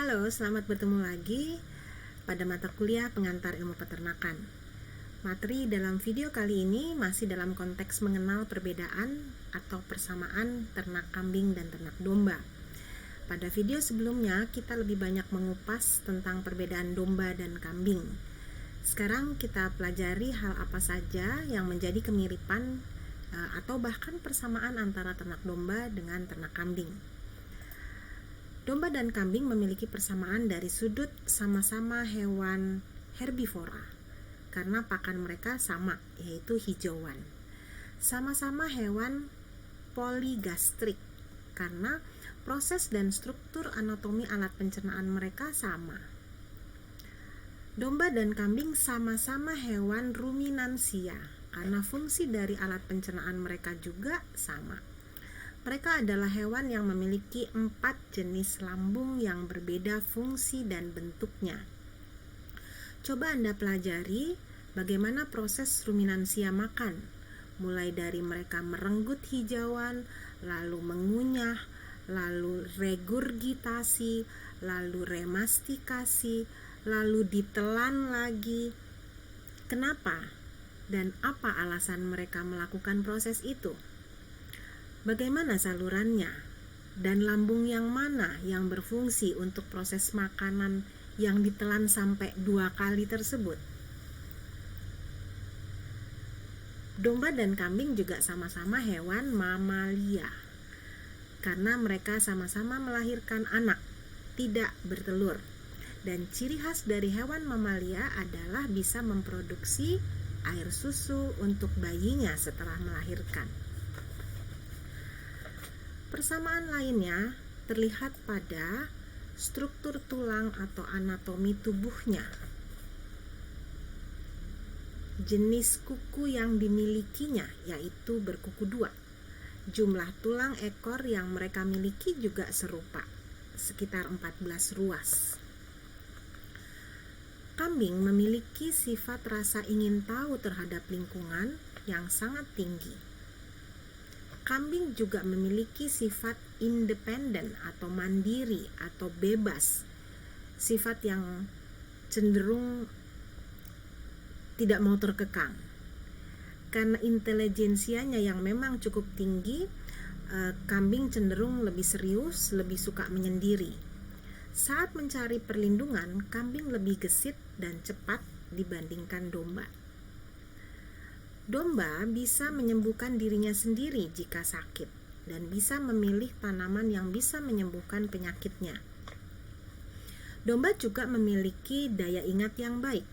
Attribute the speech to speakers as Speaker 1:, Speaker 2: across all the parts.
Speaker 1: Halo, selamat bertemu lagi pada mata kuliah pengantar ilmu peternakan. Materi dalam video kali ini masih dalam konteks mengenal perbedaan atau persamaan ternak kambing dan ternak domba. Pada video sebelumnya kita lebih banyak mengupas tentang perbedaan domba dan kambing. Sekarang kita pelajari hal apa saja yang menjadi kemiripan atau bahkan persamaan antara ternak domba dengan ternak kambing. Domba dan kambing memiliki persamaan dari sudut sama-sama hewan herbivora karena pakan mereka sama, yaitu hijauan. Sama-sama hewan poligastrik karena proses dan struktur anatomi alat pencernaan mereka sama. Domba dan kambing sama-sama hewan ruminansia karena fungsi dari alat pencernaan mereka juga sama. Mereka adalah hewan yang memiliki 4 jenis lambung yang berbeda fungsi dan bentuknya. Coba Anda pelajari bagaimana proses ruminansia makan, mulai dari mereka merenggut hijauan, lalu mengunyah, lalu regurgitasi, lalu remastikasi, lalu ditelan lagi. Kenapa? Dan apa alasan mereka melakukan proses itu? Bagaimana salurannya? Dan lambung yang mana yang berfungsi untuk proses makanan yang ditelan sampai 2 kali tersebut? Domba dan kambing juga sama-sama hewan mamalia karena mereka sama-sama melahirkan anak, tidak bertelur. Dan ciri khas dari hewan mamalia adalah bisa memproduksi air susu untuk bayinya setelah melahirkan. Persamaan lainnya terlihat pada struktur tulang atau anatomi tubuhnya. Jenis kuku yang dimilikinya yaitu berkuku 2. Jumlah tulang ekor yang mereka miliki juga serupa, sekitar 14 ruas. Kambing memiliki sifat rasa ingin tahu terhadap lingkungan yang sangat tinggi. Kambing juga memiliki sifat independen atau mandiri atau bebas, sifat yang cenderung tidak mau terkekang. Karena intelijensianya yang memang cukup tinggi, kambing cenderung lebih serius, lebih suka menyendiri. Saat mencari perlindungan, kambing lebih gesit dan cepat dibandingkan domba. Domba bisa menyembuhkan dirinya sendiri jika sakit dan bisa memilih tanaman yang bisa menyembuhkan penyakitnya. Domba juga memiliki daya ingat yang baik.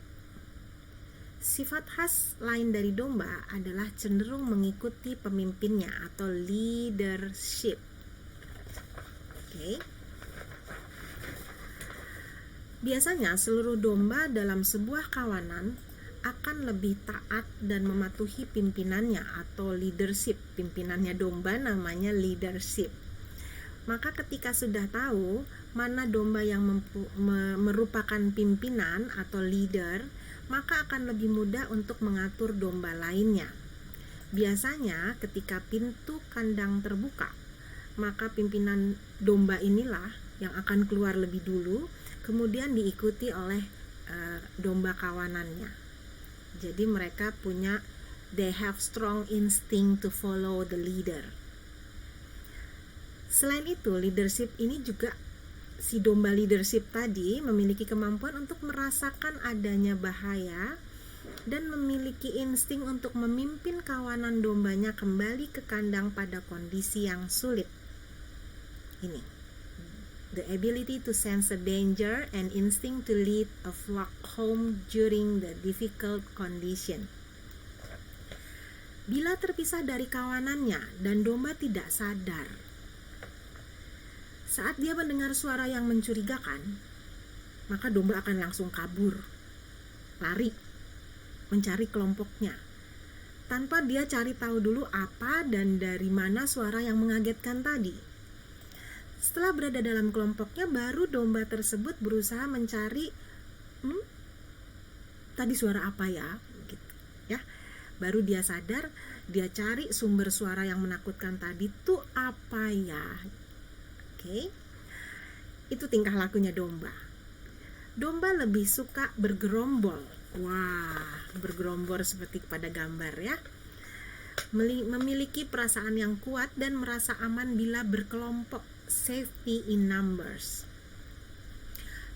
Speaker 1: Sifat khas lain dari domba adalah cenderung mengikuti pemimpinnya atau leadership. Biasanya seluruh domba dalam sebuah kawanan akan lebih taat dan mematuhi pimpinannya atau leadership. Pimpinannya domba namanya leadership. Maka ketika sudah tahu mana domba yang merupakan pimpinan atau leader, maka akan lebih mudah untuk mengatur domba lainnya. Biasanya ketika pintu kandang terbuka, maka pimpinan domba inilah yang akan keluar lebih dulu, kemudian diikuti oleh domba kawanannya. Jadi mereka they have strong instinct to follow the leader. Selain itu, leadership ini juga, si domba leadership tadi memiliki kemampuan untuk merasakan adanya bahaya dan memiliki insting untuk memimpin kawanan dombanya kembali ke kandang pada kondisi yang sulit. Ini. The ability to sense a danger and instinct to lead a flock home during the difficult condition. Bila terpisah dari kawanannya dan domba tidak sadar, saat dia mendengar suara yang mencurigakan, maka domba akan langsung kabur, lari, mencari kelompoknya, tanpa dia cari tahu dulu apa dan dari mana suara yang mengagetkan tadi. Setelah berada dalam kelompoknya, baru domba tersebut berusaha mencari tadi suara apa ya, gitu, ya. Baru dia sadar, dia cari sumber suara yang menakutkan tadi tuh apa ya. Itu tingkah lakunya domba. Domba lebih suka bergerombol. Wah, bergerombol seperti pada gambar ya. Memiliki perasaan yang kuat dan merasa aman bila berkelompok, safety in numbers.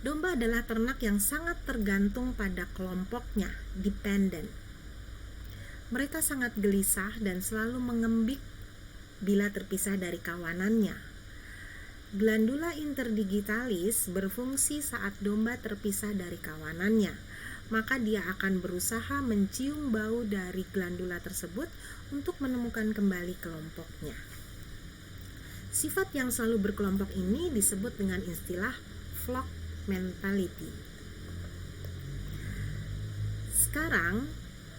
Speaker 1: Domba adalah ternak yang sangat tergantung pada kelompoknya, dependent. Mereka sangat gelisah dan selalu mengembik bila terpisah dari kawanannya. Glandula interdigitalis berfungsi saat domba terpisah dari kawanannya, maka dia akan berusaha mencium bau dari glandula tersebut untuk menemukan kembali kelompoknya. Sifat yang selalu berkelompok ini disebut dengan istilah flock mentality. Sekarang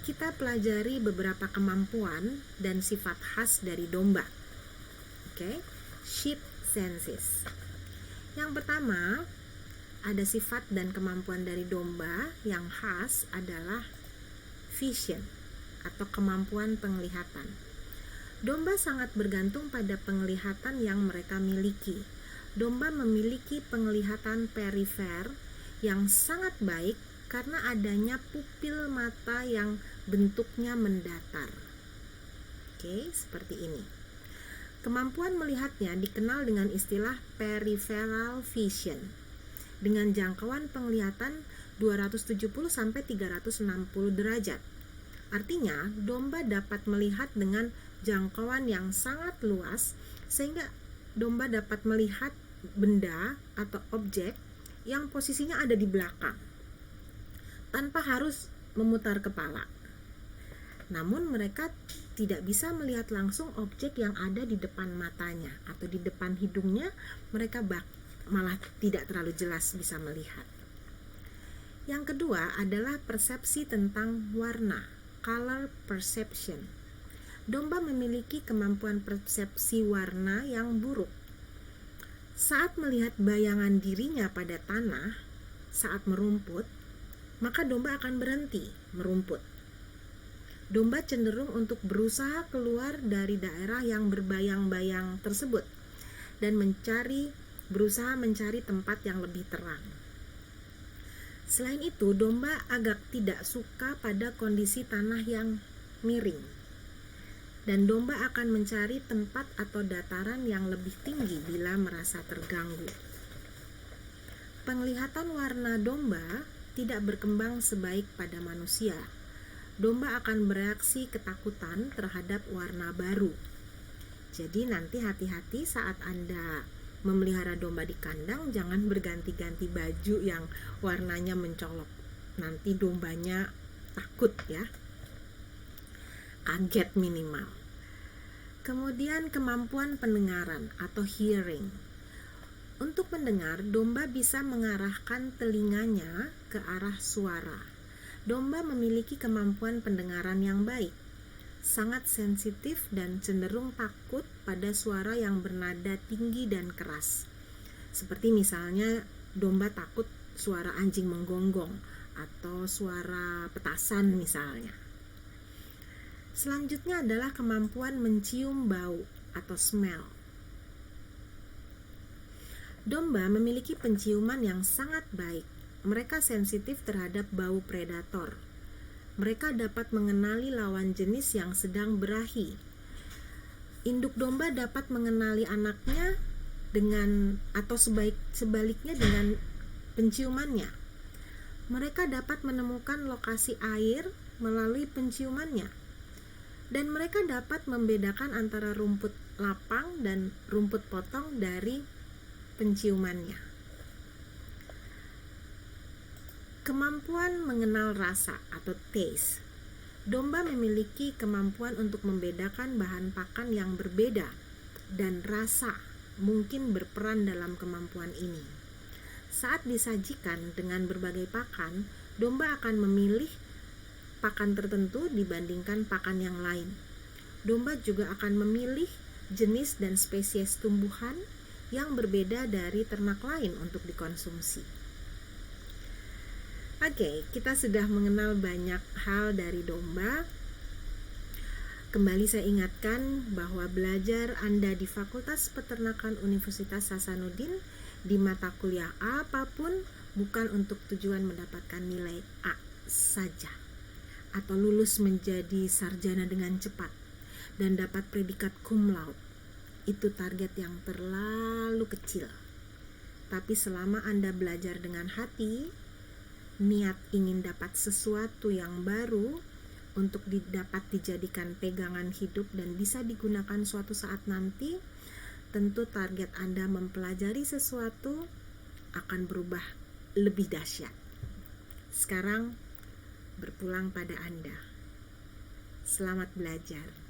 Speaker 1: kita pelajari beberapa kemampuan dan sifat khas dari domba. Oke, sheep senses. Yang pertama, ada sifat dan kemampuan dari domba yang khas adalah vision atau kemampuan penglihatan. Domba sangat bergantung pada penglihatan yang mereka miliki. Domba memiliki penglihatan perifer yang sangat baik karena adanya pupil mata yang bentuknya mendatar. Oke, seperti ini. Kemampuan melihatnya dikenal dengan istilah peripheral vision, dengan jangkauan penglihatan 270 sampai 360 derajat. Artinya, domba dapat melihat dengan jangkauan yang sangat luas sehingga domba dapat melihat benda atau objek yang posisinya ada di belakang tanpa harus memutar kepala. Namun mereka tidak bisa melihat langsung objek yang ada di depan matanya atau di depan hidungnya, mereka malah tidak terlalu jelas bisa melihat. Yang kedua adalah persepsi tentang warna, color perception. Domba memiliki kemampuan persepsi warna yang buruk. Saat melihat bayangan dirinya pada tanah saat merumput, maka domba akan berhenti merumput. Domba cenderung untuk berusaha keluar dari daerah yang berbayang-bayang tersebut dan berusaha mencari tempat yang lebih terang. Selain itu, domba agak tidak suka pada kondisi tanah yang miring. Dan domba akan mencari tempat atau dataran yang lebih tinggi bila merasa terganggu. Penglihatan warna domba tidak berkembang sebaik pada manusia. Domba akan bereaksi ketakutan terhadap warna baru. Jadi nanti hati-hati saat Anda memelihara domba di kandang, jangan berganti-ganti baju yang warnanya mencolok. Nanti dombanya takut ya. Kaget minimal. Kemudian kemampuan pendengaran atau hearing. Untuk mendengar, domba bisa mengarahkan telinganya ke arah suara. Domba memiliki kemampuan pendengaran yang baik, sangat sensitif dan cenderung takut pada suara yang bernada tinggi dan keras. Seperti misalnya domba takut suara anjing menggonggong atau suara petasan misalnya. Selanjutnya adalah kemampuan mencium bau atau smell. Domba memiliki penciuman yang sangat baik. Mereka sensitif terhadap bau predator. Mereka dapat mengenali lawan jenis yang sedang berahi. Induk domba dapat mengenali anaknya sebaliknya dengan penciumannya. Mereka dapat menemukan lokasi air melalui penciumannya. Dan mereka dapat membedakan antara rumput lapang dan rumput potong dari penciumannya. Kemampuan mengenal rasa atau taste. Domba memiliki kemampuan untuk membedakan bahan pakan yang berbeda dan rasa mungkin berperan dalam kemampuan ini. Saat disajikan dengan berbagai pakan, domba akan memilih pakan tertentu dibandingkan pakan yang lain. Domba juga akan memilih jenis dan spesies tumbuhan yang berbeda dari ternak lain untuk dikonsumsi. Oke, kita sudah mengenal banyak hal dari domba. Kembali saya ingatkan bahwa belajar Anda di Fakultas Peternakan Universitas Hasanuddin di mata kuliah apapun bukan untuk tujuan mendapatkan nilai A saja atau lulus menjadi sarjana dengan cepat dan dapat predikat cum laude. Itu target yang terlalu kecil. Tapi selama Anda belajar dengan hati, niat ingin dapat sesuatu yang baru untuk dapat dijadikan pegangan hidup dan bisa digunakan suatu saat nanti, tentu target Anda mempelajari sesuatu akan berubah lebih dahsyat. Sekarang berpulang pada Anda. Selamat belajar.